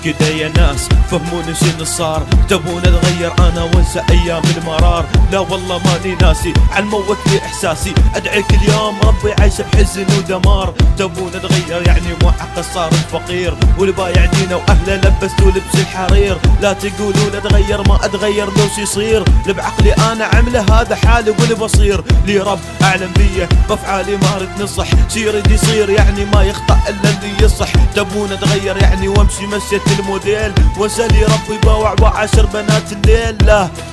كده يا ناس فهموني شنو صار، تبون اتغير انا وانسى ايام المرار. لا والله ماني ناسي عن موت لي احساسي، ادعي كل يوم ربي عايش بحزن ودمار. تبون اتغير يعني معقد صار الفقير، والبايع دينا واهله لبسوا لبس الحرير. لا تقولوا لا اتغير ما اتغير لو شي يصير، اللي بعقلي انا عمله هذا حالي والبصير. لي رب اعلم بيه بافعالي ما اريد نصح، شي يريد يصير يعني ما يخطأ الا اللي يصح. تبون اتغير يعني وامشي مشيت الموديل، وانسى لي ربي باوع وعاشر بنات الليل.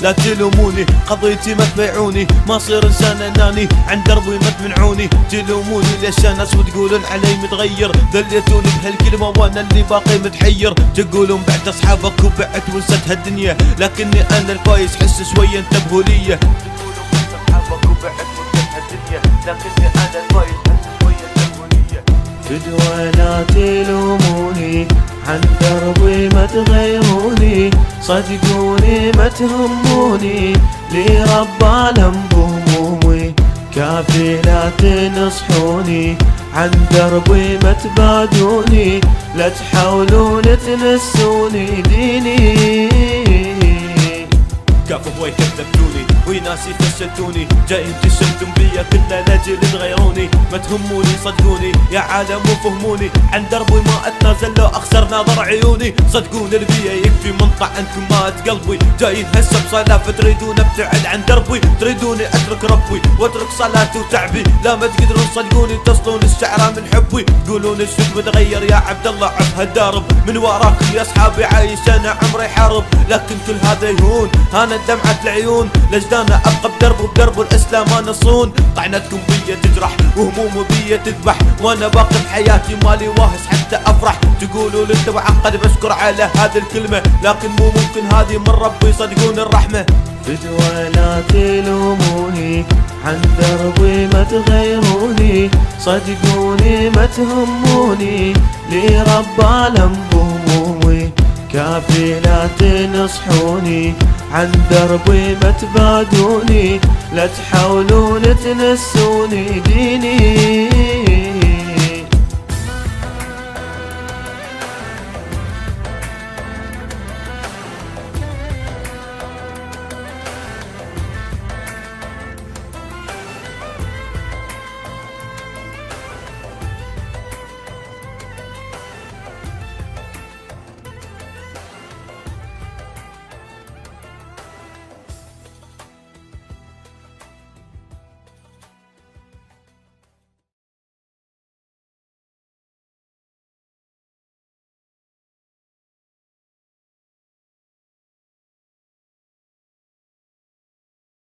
لا تلوموني قضيتي ما تبيعوني، ما صير انسان اناني عن دربي ما تمنعوني. تلوموني ليش الناس وتقولون علي متغير، ذليتوني بهالكلمه وانا اللي باقي متحير. تقولون بعت اصحابك وبعت ونسيت هالدنيا، لكني انا الفايز حس شويه انتبهوا لي. تقولون بعت اصحابك وبعت ونسيت هالدنيا، لكني انا الفايز حس شويه انتبهوا لي. فدوى لا تلوموني عن دربي ما تغيروني، صدقوني ما تهموني لي رب عالم بهمومي. كافي لا تنصحوني عن دربي ما تبادوني، لا تحاولون تنسوني ديني. كافو هواي كذبتوني وي ناسي فشلتوني، جايين تشمتم بيا كنا لاجل تغيروني. ما تهموني صدقوني يا عالم وفهموني، عن دربي ما اتنازل لو اخسر ناظر عيوني. صدقوني البيا يكفي من طعنكم مات قلبي، جايين هسه بصلاة تريدون ابتعد عن دربي، تريدوني اترك ربي واترك صلاتي وتعبي. لا ما تقدرون صدقوني تصلون الشعرة من حبي، تقولون ايش فيك بتغير يا عبد الله عف هالدارب، من وراكم يا اصحابي عايش انا عمري حارب. لكن كل هذا يهون انا دمعة العيون، لجدانا ابقى بدرب الاسلام انا صون. طعنتكم بيا تجرح وهموم بيا تذبح، وانا باقي بحياتي مالي واهس حتى افرح. تقولوا لي انت معقد بشكر على هذه الكلمة، لكن مو ممكن هذه من ربي صدقون الرحمة. فدوى لا تلوموني عن دربي ما تغيروني، صدقوني ما تهموني لي رب عالم بهمومي. كافي لا تنصحوني عن دربي ما تبادوني، لا تحاولون تنسوني ديني.